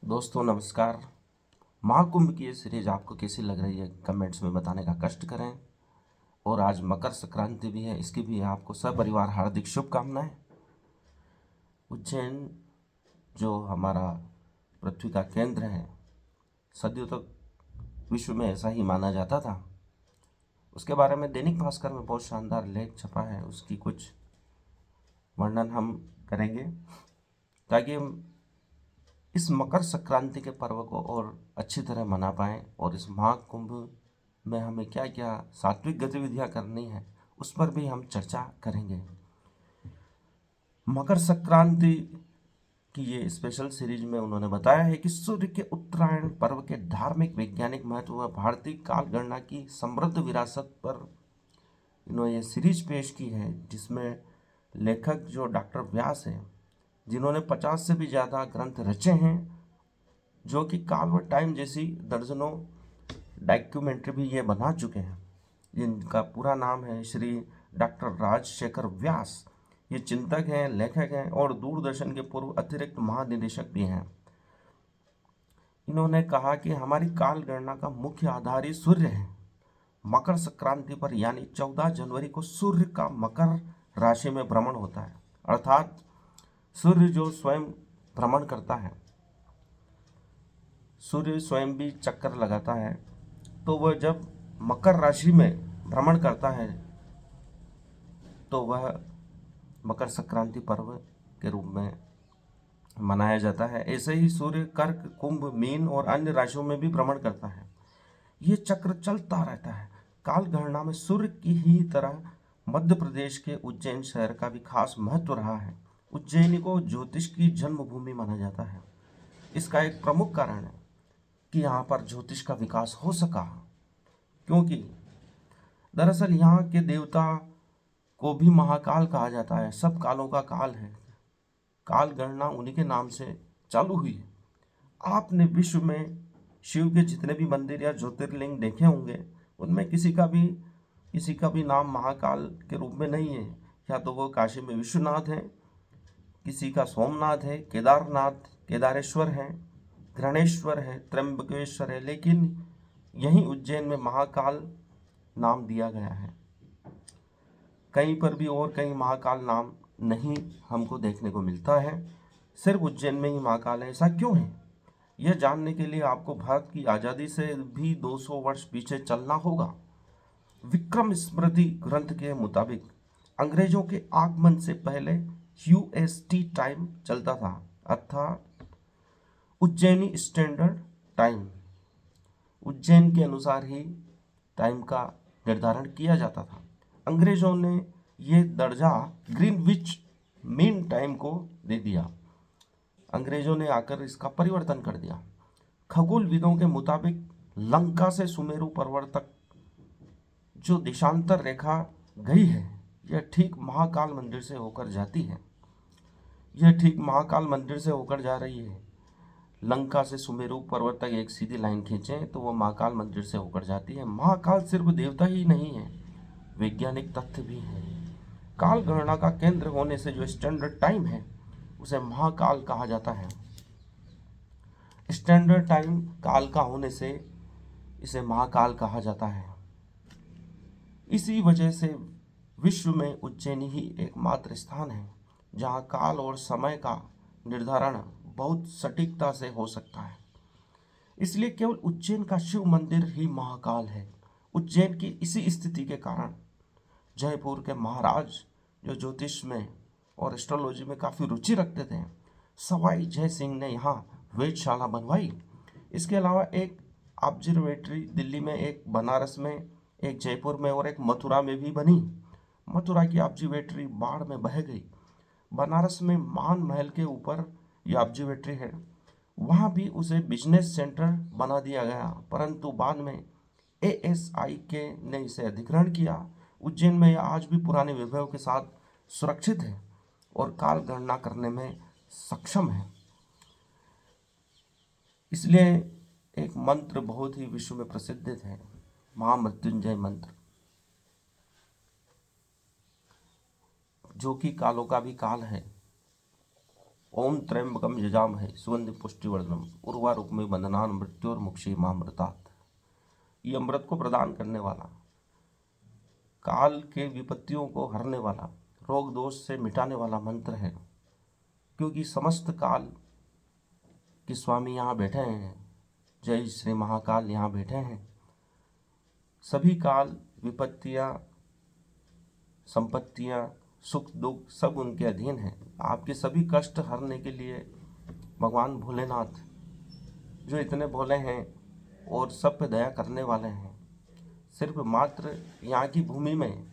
दोस्तों नमस्कार। महाकुंभ की ये सीरीज आपको कैसी लग रही है कमेंट्स में बताने का कष्ट करें। और आज मकर संक्रांति भी है, इसकी भी आपको सपरिवार हार्दिक शुभकामनाएं। उज्जैन जो हमारा पृथ्वी का केंद्र है, सदियों तक विश्व में ऐसा ही माना जाता था। उसके बारे में दैनिक भास्कर में बहुत शानदार लेख छपा है, उसकी कुछ वर्णन हम करेंगे ताकि हम इस मकर संक्रांति के पर्व को और अच्छी तरह मना पाएँ और इस महाकुंभ में हमें क्या क्या सात्विक गतिविधियां करनी है उस पर भी हम चर्चा करेंगे। मकर संक्रांति की ये स्पेशल सीरीज में उन्होंने बताया है कि सूर्य के उत्तरायण पर्व के धार्मिक वैज्ञानिक महत्व व भारतीय काल गणना की समृद्ध विरासत पर इन्होंने ये सीरीज पेश की है, जिसमें लेखक जो डॉक्टर व्यास हैं, जिन्होंने 50 से भी ज़्यादा ग्रंथ रचे हैं, जो कि काल व टाइम जैसी दर्जनों डॉक्यूमेंट्री भी ये बना चुके हैं। जिनका पूरा नाम है श्री डॉक्टर राजशेखर व्यास। ये चिंतक हैं, लेखक हैं और दूरदर्शन के पूर्व अतिरिक्त महानिदेशक भी हैं। इन्होंने कहा कि हमारी काल गणना का मुख्य आधार ही सूर्य है। मकर संक्रांति पर यानी 14 जनवरी को सूर्य का मकर राशि में भ्रमण होता है, अर्थात सूर्य जो स्वयं भ्रमण करता है, सूर्य स्वयं भी चक्कर लगाता है, तो वह जब मकर राशि में भ्रमण करता है तो वह मकर संक्रांति पर्व के रूप में मनाया जाता है। ऐसे ही सूर्य कर्क, कुंभ, मीन और अन्य राशियों में भी भ्रमण करता है। ये चक्र चलता रहता है। काल गणना में सूर्य की ही तरह मध्य प्रदेश के उज्जैन शहर का भी खास महत्व रहा है। उज्जैनी को ज्योतिष की जन्मभूमि माना जाता है। इसका एक प्रमुख कारण है कि यहाँ पर ज्योतिष का विकास हो सका, क्योंकि दरअसल यहाँ के देवता को भी महाकाल कहा जाता है। सब कालों का काल है। काल गणना उन्हीं के नाम से चालू हुई है। आपने विश्व में शिव के जितने भी मंदिर या ज्योतिर्लिंग देखे होंगे, उनमें किसी का भी नाम महाकाल के रूप में नहीं है। या तो वो काशी में विश्वनाथ है, किसी का सोमनाथ है, केदारनाथ केदारेश्वर है, घृणेश्वर है, त्र्यंबकेश्वर है, लेकिन यहीं उज्जैन में महाकाल नाम दिया गया है। कहीं पर भी और कहीं महाकाल नाम नहीं हमको देखने को मिलता है, सिर्फ उज्जैन में ही महाकाल है। ऐसा क्यों है? यह जानने के लिए आपको भारत की आज़ादी से भी 200 वर्ष पीछे चलना होगा। विक्रम स्मृति ग्रंथ के मुताबिक अंग्रेजों के आगमन से पहले यूएसटी टाइम चलता था, अर्थात उज्जैनी स्टैंडर्ड टाइम। उज्जैन के अनुसार ही टाइम का निर्धारण किया जाता था। अंग्रेजों ने ये दर्जा ग्रीनविच मीन टाइम को दे दिया। अंग्रेजों ने आकर इसका परिवर्तन कर दिया। खगोलविदों के मुताबिक लंका से सुमेरु पर्वत तक जो देशांतर रेखा गई है, यह ठीक महाकाल मंदिर से होकर जाती है। यह ठीक महाकाल मंदिर से होकर जा रही है। लंका से सुमेरु पर्वत तक एक सीधी लाइन खींचें तो वह महाकाल मंदिर से होकर जाती है। महाकाल सिर्फ देवता ही नहीं है, वैज्ञानिक तथ्य भी है। काल गणना का केंद्र होने से जो स्टैंडर्ड टाइम है, उसे महाकाल कहा जाता है। स्टैंडर्ड टाइम काल का होने से इसे महाकाल कहा जाता है। इसी वजह से विश्व में उज्जैन ही एकमात्र स्थान है जहाँ काल और समय का निर्धारण बहुत सटीकता से हो सकता है। इसलिए केवल उज्जैन का शिव मंदिर ही महाकाल है। उज्जैन की इसी स्थिति के कारण जयपुर के महाराज, जो ज्योतिष में और एस्ट्रोलॉजी में काफ़ी रुचि रखते थे, सवाई जय सिंह ने यहाँ वेधशाला बनवाई। इसके अलावा एक ऑब्जर्वेटरी दिल्ली में, एक बनारस में, एक जयपुर में और एक मथुरा में भी बनी। मथुरा की ऑब्जर्वेटरी बाढ़ में बह गई। बनारस में मान महल के ऊपर ये ऑब्जर्वेटरी है, वहाँ भी उसे बिजनेस सेंटर बना दिया गया, परंतु बाद में एएसआई के ने इसे अधिग्रहण किया। उज्जैन में यह आज भी पुराने वैभव के साथ सुरक्षित है और काल गणना करने में सक्षम है। इसलिए एक मंत्र बहुत ही विश्व में प्रसिद्ध है, महामृत्युंजय मंत्र, जो कि कालों का भी काल है ओम त्र्यंबकम यजामहे सुगंधि पुष्टिवर्धनम उर्वारुकमिव बंधनान् मृत्योर्मुक्षीयमामृतात्। ये अमृत को प्रदान करने वाला, काल के विपत्तियों को हरने वाला, रोग दोष से मिटाने वाला मंत्र है। क्योंकि समस्त काल के स्वामी यहाँ बैठे हैं, जय श्री महाकाल यहाँ बैठे हैं। सभी काल विपत्तियाँ, संपत्तियाँ, सुख दुख सब उनके अधीन हैं। आपके सभी कष्ट हरने के लिए भगवान भोलेनाथ, जो इतने भोले हैं और सब पे दया करने वाले हैं, सिर्फ मात्र यहाँ की भूमि में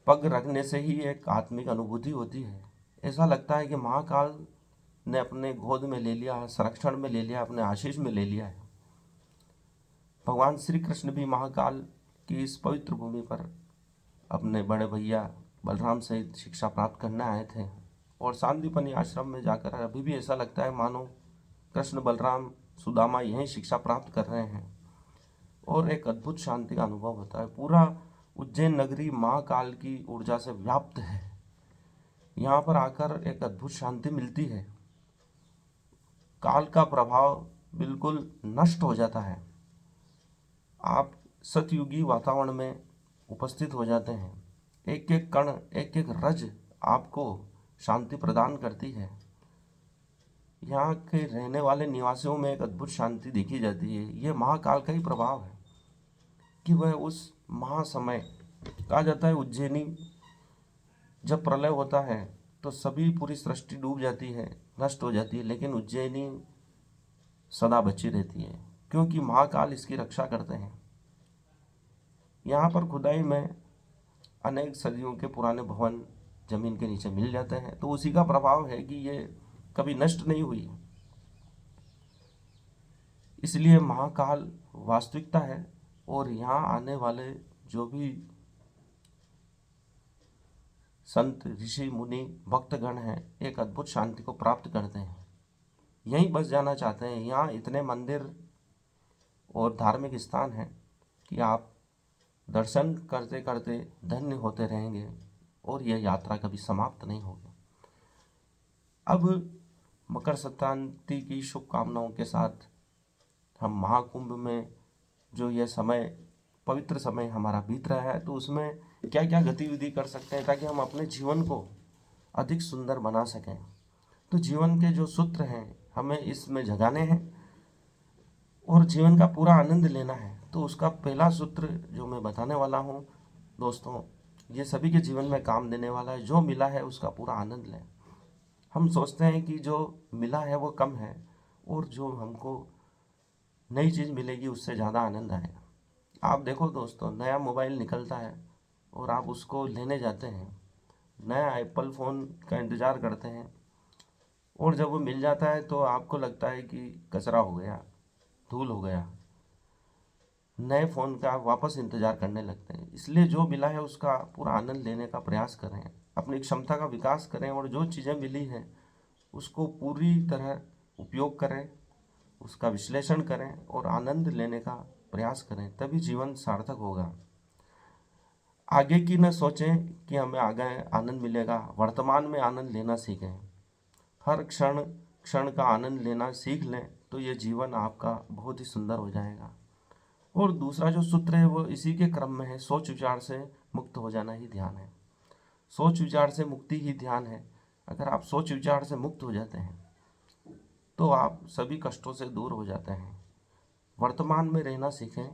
पग रखने से ही एक आत्मिक अनुभूति होती है। ऐसा लगता है कि महाकाल ने अपने गोद में ले लिया है, संरक्षण में ले लिया, अपने आशीष में ले लिया है। भगवान श्री कृष्ण भी महाकाल की इस पवित्र भूमि पर अपने बड़े भैया बलराम सहित शिक्षा प्राप्त करने आए थे। और सांदीपनि आश्रम में जाकर अभी भी ऐसा लगता है मानो कृष्ण, बलराम, सुदामा यहीं शिक्षा प्राप्त कर रहे हैं और एक अद्भुत शांति का अनुभव होता है। पूरा उज्जैन नगरी महाकाल की ऊर्जा से व्याप्त है। यहाँ पर आकर एक अद्भुत शांति मिलती है। काल का प्रभाव बिल्कुल नष्ट हो जाता है। आप सतयुगी वातावरण में उपस्थित हो जाते हैं। एक एक कण, एक एक रज आपको शांति प्रदान करती है। यहाँ के रहने वाले निवासियों में एक अद्भुत शांति देखी जाती है। ये महाकाल का ही प्रभाव है कि वह उस महासमय, कहा जाता है उज्जैनी जब प्रलय होता है तो सभी पूरी सृष्टि डूब जाती है, नष्ट हो जाती है, लेकिन उज्जैनी सदा बची रहती है क्योंकि महाकाल इसकी रक्षा करते हैं। यहाँ पर खुदाई में अनेक सदियों के पुराने भवन जमीन के नीचे मिल जाते हैं, तो उसी का प्रभाव है कि ये कभी नष्ट नहीं हुई। इसलिए महाकाल वास्तविकता है। और यहाँ आने वाले जो भी संत, ऋषि, मुनि, भक्तगण हैं, एक अद्भुत शांति को प्राप्त करते हैं। यहीं बस जाना चाहते हैं। यहाँ इतने मंदिर और धार्मिक स्थान हैं कि आप दर्शन करते करते धन्य होते रहेंगे और यह यात्रा कभी समाप्त नहीं होगी। अब मकर संक्रांति की शुभकामनाओं के साथ हम महाकुंभ में जो यह समय, पवित्र समय हमारा बीत रहा है, तो उसमें क्या क्या गतिविधि कर सकते हैं ताकि हम अपने जीवन को अधिक सुंदर बना सकें। तो जीवन के जो सूत्र हैं हमें इसमें जगाने हैं और जीवन का पूरा आनंद लेना है। तो उसका पहला सूत्र जो मैं बताने वाला हूँ दोस्तों, ये सभी के जीवन में काम देने वाला है। जो मिला है उसका पूरा आनंद लें। हम सोचते हैं कि जो मिला है वो कम है और जो हमको नई चीज़ मिलेगी उससे ज़्यादा आनंद आएगा। आप देखो दोस्तों, नया मोबाइल निकलता है और आप उसको लेने जाते हैं, नया एप्पल फ़ोन का इंतज़ार करते हैं और जब वो मिल जाता है तो आपको लगता है कि कचरा हो गया, धूल हो गया। नए फ़ोन का वापस इंतज़ार करने लगते हैं। इसलिए जो मिला है उसका पूरा आनंद लेने का प्रयास करें, अपनी क्षमता का विकास करें और जो चीज़ें मिली हैं उसको पूरी तरह उपयोग करें, उसका विश्लेषण करें और आनंद लेने का प्रयास करें, तभी जीवन सार्थक होगा। आगे की न सोचें कि हमें आगे आनंद मिलेगा, वर्तमान में आनंद लेना सीखें। हर क्षण क्षण का आनंद लेना सीख लें तो ये जीवन आपका बहुत ही सुंदर हो जाएगा। और दूसरा जो सूत्र है वो इसी के क्रम में है, सोच विचार से मुक्त हो जाना ही ध्यान है। सोच विचार से मुक्ति ही ध्यान है। अगर आप सोच विचार से मुक्त हो जाते हैं तो आप सभी कष्टों से दूर हो जाते हैं। वर्तमान में रहना सीखें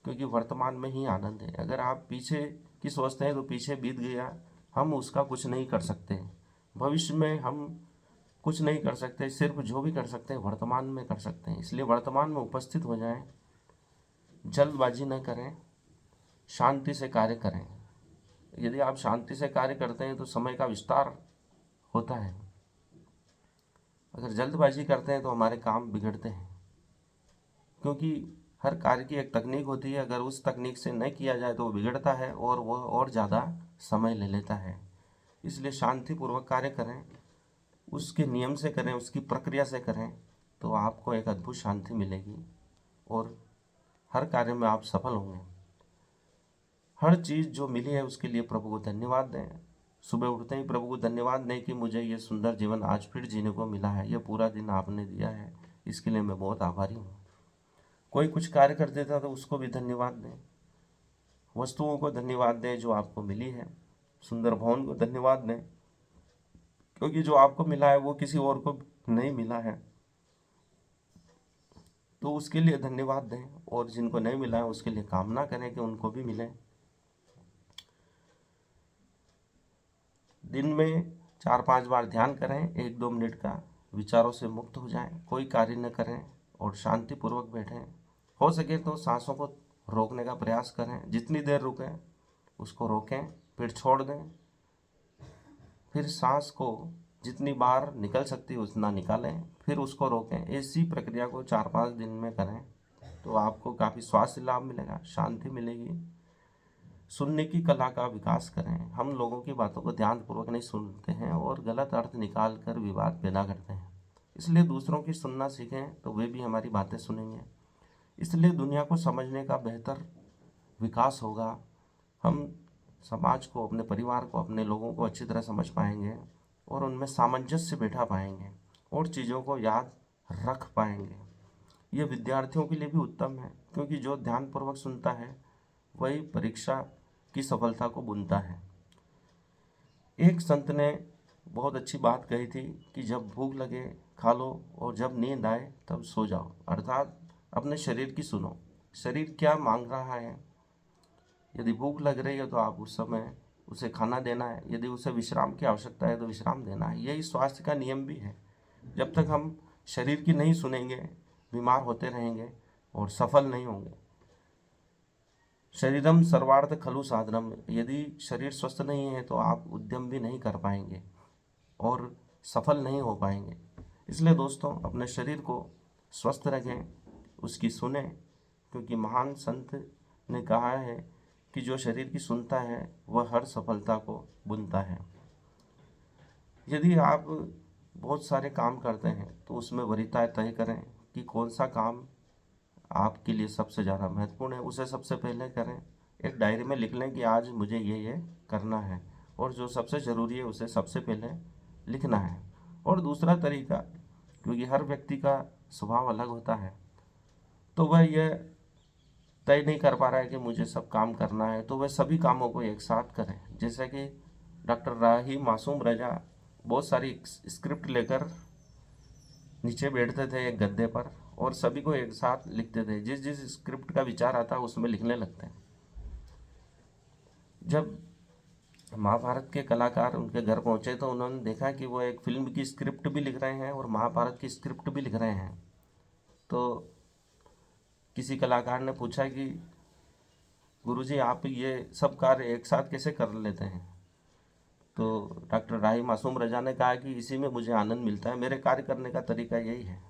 क्योंकि वर्तमान में ही आनंद है। अगर आप पीछे की सोचते हैं तो पीछे बीत गया, हम उसका कुछ नहीं कर सकते। भविष्य में हम कुछ नहीं कर सकते, सिर्फ जो भी कर सकते हैं वर्तमान में कर सकते हैं। इसलिए वर्तमान में उपस्थित हो जाएं, जल्दबाजी न करें, शांति से कार्य करें। यदि आप शांति से कार्य करते हैं तो समय का विस्तार होता है। अगर जल्दबाजी करते हैं तो हमारे काम बिगड़ते हैं, क्योंकि हर कार्य की एक तकनीक होती है। अगर उस तकनीक से न किया जाए तो वो बिगड़ता है और वह और ज़्यादा समय ले लेता है। इसलिए शांतिपूर्वक कार्य करें, उसके नियम से करें, उसकी प्रक्रिया से करें, तो आपको एक अद्भुत शांति मिलेगी और हर कार्य में आप सफल होंगे। हर चीज़ जो मिली है उसके लिए प्रभु को धन्यवाद दें। सुबह उठते ही प्रभु को धन्यवाद दें कि मुझे ये सुंदर जीवन आज फिर जीने को मिला है, ये पूरा दिन आपने दिया है, इसके लिए मैं बहुत आभारी हूँ। कोई कुछ कार्य कर देता तो उसको भी धन्यवाद दें। वस्तुओं को धन्यवाद दें जो आपको मिली है। सुंदर भवन को धन्यवाद दें, क्योंकि जो आपको मिला है वो किसी और को नहीं मिला है, तो उसके लिए धन्यवाद दें। और जिनको नहीं मिला है उसके लिए कामना करें कि उनको भी मिले। दिन में 4-5 बार ध्यान करें, 1-2 मिनट का, विचारों से मुक्त हो जाएं, कोई कार्य न करें और शांतिपूर्वक बैठें। हो सके तो सांसों को रोकने का प्रयास करें, जितनी देर रुकें उसको रोकें, फिर छोड़ दें, फिर सांस को जितनी बार निकल सकती है उतना निकालें, फिर उसको रोकें। ऐसी प्रक्रिया को 4-5 दिन में करें तो आपको काफ़ी स्वास्थ्य लाभ मिलेगा, शांति मिलेगी। सुनने की कला का विकास करें। हम लोगों की बातों को ध्यानपूर्वक नहीं सुनते हैं और गलत अर्थ निकाल कर विवाद पैदा करते हैं। इसलिए दूसरों की सुनना सीखें तो वे भी हमारी बातें सुनेंगे। इसलिए दुनिया को समझने का बेहतर विकास होगा। हम समाज को, अपने परिवार को, अपने लोगों को अच्छी तरह समझ पाएंगे और उनमें सामंजस्य बैठा पाएंगे और चीज़ों को याद रख पाएंगे। ये विद्यार्थियों के लिए भी उत्तम है, क्योंकि जो ध्यानपूर्वक सुनता है वही परीक्षा की सफलता को बुनता है। एक संत ने बहुत अच्छी बात कही थी कि जब भूख लगे खा लो और जब नींद आए तब सो जाओ। अर्थात अपने शरीर की सुनो, शरीर क्या मांग रहा है। यदि भूख लग रही है तो आप उस समय उसे खाना देना है, यदि उसे विश्राम की आवश्यकता है तो विश्राम देना है। यही स्वास्थ्य का नियम भी है। जब तक हम शरीर की नहीं सुनेंगे बीमार होते रहेंगे और सफल नहीं होंगे। शरीरम सर्वार्थ खलु साधनम, यदि शरीर स्वस्थ नहीं है तो आप उद्यम भी नहीं कर पाएंगे और सफल नहीं हो पाएंगे। इसलिए दोस्तों, अपने शरीर को स्वस्थ रखें, उसकी सुने, क्योंकि महान संत ने कहा है कि जो शरीर की सुनता है वह हर सफलता को बुनता है। यदि आप बहुत सारे काम करते हैं तो उसमें वरीयता तय करें कि कौन सा काम आपके लिए सबसे ज़्यादा महत्वपूर्ण है, उसे सबसे पहले करें। एक डायरी में लिख लें कि आज मुझे ये करना है, और जो सबसे ज़रूरी है उसे सबसे पहले लिखना है। और दूसरा तरीका, क्योंकि हर व्यक्ति का स्वभाव अलग होता है, तो वह यह तय नहीं कर पा रहा है कि मुझे सब काम करना है, तो वह सभी कामों को एक साथ करें। जैसे कि डॉक्टर राही मासूम रजा बहुत सारी स्क्रिप्ट लेकर नीचे बैठते थे एक गद्दे पर और सभी को एक साथ लिखते थे। जिस जिस स्क्रिप्ट का विचार आता है उसमें लिखने लगते हैं। जब महाभारत के कलाकार उनके घर पहुंचे तो उन्होंने देखा कि वो एक फिल्म की स्क्रिप्ट भी लिख रहे हैं और महाभारत की स्क्रिप्ट भी लिख रहे हैं। तो किसी कलाकार ने पूछा कि गुरुजी, आप ये सब कार्य एक साथ कैसे कर लेते हैं? तो डॉक्टर राही मासूम रजा ने कहा कि इसी में मुझे आनंद मिलता है, मेरे कार्य करने का तरीका यही है।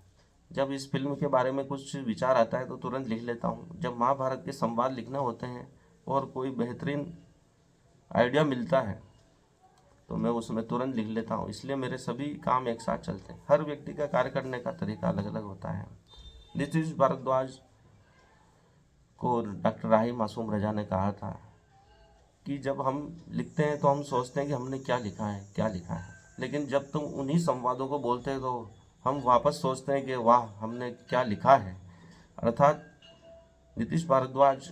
जब इस फिल्म के बारे में कुछ विचार आता है तो तुरंत लिख लेता हूँ। जब महाभारत के संवाद लिखना होते हैं और कोई बेहतरीन आइडिया मिलता है तो मैं उसमें तुरंत लिख लेता हूँ। इसलिए मेरे सभी काम एक साथ चलते हैं। हर व्यक्ति का कार्य करने का तरीका अलग अलग होता है। नीतीश भारद्वाज को डॉक्टर राही मासूम रजा ने कहा था कि जब हम लिखते हैं तो हम सोचते हैं कि हमने क्या लिखा है, क्या लिखा है, लेकिन जब तुम उन्हीं संवादों को बोलते हैं तो हम वापस सोचते हैं कि वाह, हमने क्या लिखा है। अर्थात नीतीश भारद्वाज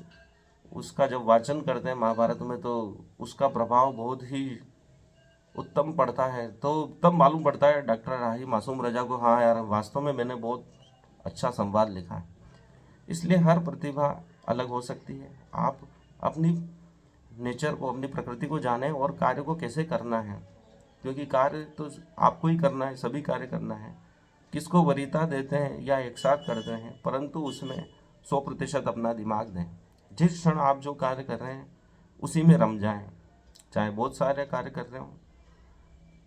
उसका जब वाचन करते हैं महाभारत में तो उसका प्रभाव बहुत ही उत्तम पड़ता है। तो तब मालूम पड़ता है डॉक्टर राही मासूम रजा को, हाँ यार, वास्तव में मैंने बहुत अच्छा संवाद लिखा है। इसलिए हर प्रतिभा अलग हो सकती है। आप अपनी नेचर को, अपनी प्रकृति को जानें और कार्य को कैसे करना है, क्योंकि कार्य तो आपको ही करना है, सभी कार्य करना है। किसको वरीयता देते हैं या एक साथ करते हैं, परंतु उसमें 100% अपना दिमाग दें। जिस क्षण आप जो कार्य कर रहे हैं उसी में रम जाएं, चाहे बहुत सारे कार्य कर रहे हों।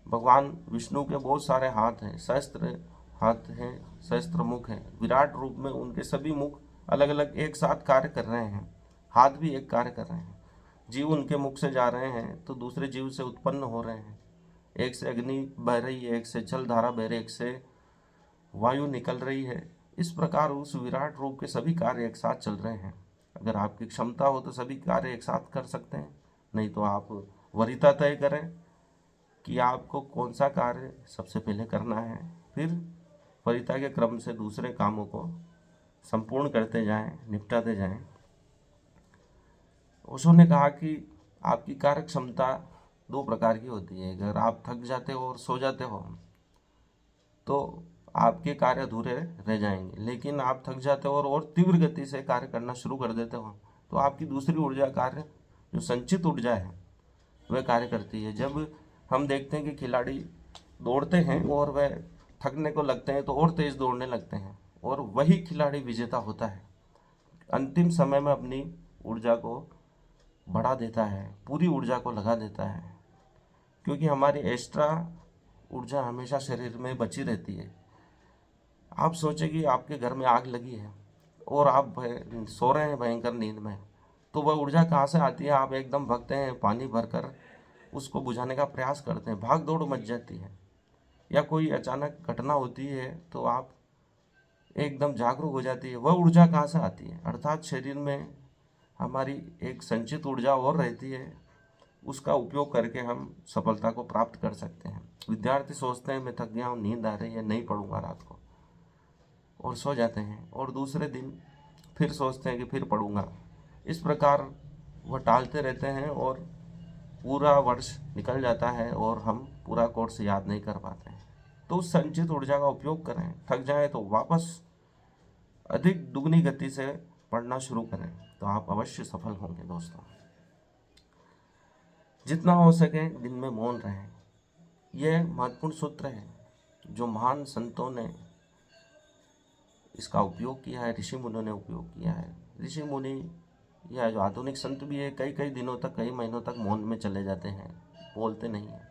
भगवान विष्णु के बहुत सारे हाथ हैं, सहस्त्र हाथ हैं, सहस्त्र मुख हैं। विराट रूप में उनके सभी मुख अलग अलग एक साथ कार्य कर रहे हैं, हाथ भी एक कार्य कर रहे हैं। जीव उनके मुख से जा रहे हैं तो दूसरे जीव से उत्पन्न हो रहे हैं। एक से अग्नि बह रही है, एक से जल धारा बह रही है, एक से वायु निकल रही है। इस प्रकार उस विराट रूप के सभी कार्य एक साथ चल रहे हैं। अगर आपकी क्षमता हो तो सभी कार्य एक साथ कर सकते हैं, नहीं तो आप वरीयता तय करें कि आपको कौन सा कार्य सबसे पहले करना है, फिर वरीयता के क्रम से दूसरे कामों को संपूर्ण करते जाएं, निपटाते जाएं। ओशो ने कहा कि आपकी कार्य क्षमता दो प्रकार की होती है। अगर आप थक जाते हो और सो जाते हो तो आपके कार्य अधूरे रह जाएंगे, लेकिन आप थक जाते हो और तीव्र गति से कार्य करना शुरू कर देते हो तो आपकी दूसरी ऊर्जा कार्य, जो संचित ऊर्जा है, वह कार्य करती है। जब हम देखते हैं कि खिलाड़ी दौड़ते हैं और वह थकने को लगते हैं तो और तेज दौड़ने लगते हैं, और वही खिलाड़ी विजेता होता है। अंतिम समय में अपनी ऊर्जा को बढ़ा देता है, पूरी ऊर्जा को लगा देता है, क्योंकि हमारी एक्स्ट्रा ऊर्जा हमेशा शरीर में बची रहती है। आप सोचें कि आपके घर में आग लगी है और आप सो रहे हैं भयंकर नींद में, तो वह ऊर्जा कहाँ से आती है? आप एकदम भगते हैं, पानी भरकर उसको बुझाने का प्रयास करते हैं, भाग दौड़ मच जाती है, या कोई अचानक घटना होती है तो आप एकदम जागरूक हो जाती है। वह ऊर्जा कहाँ से आती है? अर्थात शरीर में हमारी एक संचित ऊर्जा और रहती है, उसका उपयोग करके हम सफलता को प्राप्त कर सकते हैं। विद्यार्थी सोचते हैं मैं थक गया हूँ, नींद आ रही है, नहीं पढ़ूंगा रात को, और सो जाते हैं, और दूसरे दिन फिर सोचते हैं कि फिर पढ़ूंगा। इस प्रकार वह टालते रहते हैं और पूरा वर्ष निकल जाता है और हम पूरा कोर्स याद नहीं कर पाते हैं। तो उस संचित ऊर्जा का उपयोग करें। थक जाए तो वापस अधिक दुगनी गति से पढ़ना शुरू करें, तो आप अवश्य सफल होंगे। दोस्तों, जितना हो सके दिन में मौन रहें। यह महत्वपूर्ण सूत्र है जो महान संतों ने इसका उपयोग किया है, ऋषि मुनियों ने उपयोग किया है। ऋषि मुनि या जो आधुनिक संत भी है, कई कई दिनों तक, कई महीनों तक मौन में चले जाते हैं, बोलते नहीं हैं।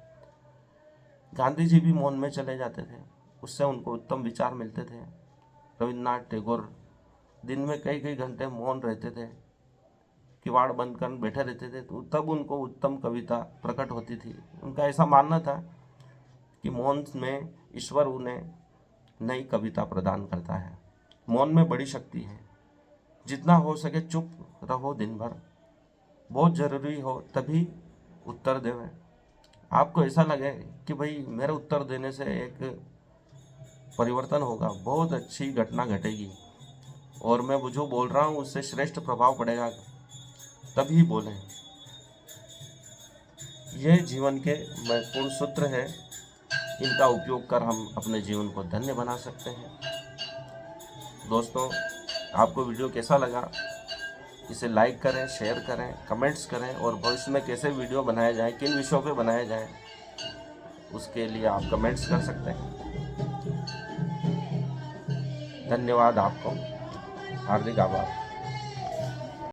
गांधी जी भी मौन में चले जाते थे, उससे उनको उत्तम विचार मिलते थे। रविन्द्रनाथ टैगोर दिन में कई कई घंटे मौन रहते थे, किवाड़ बंद कर बैठे रहते थे, तो तब उनको उत्तम कविता प्रकट होती थी। उनका ऐसा मानना था कि मौन में ईश्वर उन्हें नई कविता प्रदान करता है। मौन में बड़ी शक्ति है। जितना हो सके चुप रहो दिन भर, बहुत ज़रूरी हो तभी उत्तर देवें। आपको ऐसा लगे कि भाई मेरे उत्तर देने से एक परिवर्तन होगा, बहुत अच्छी घटना घटेगी और मैं जो बोल रहा हूँ उससे श्रेष्ठ प्रभाव पड़ेगा, तभी बोलें। यह जीवन के महत्वपूर्ण सूत्र है। इनका उपयोग कर हम अपने जीवन को धन्य बना सकते हैं। दोस्तों, आपको वीडियो कैसा लगा? इसे लाइक करें, शेयर करें, कमेंट्स करें, और भविष्य में कैसे वीडियो बनाए जाएं, किन विषयों पे बनाए जाएं, उसके लिए आप कमेंट्स कर सकते हैं। धन्यवाद, आपको हार्दिक आभार।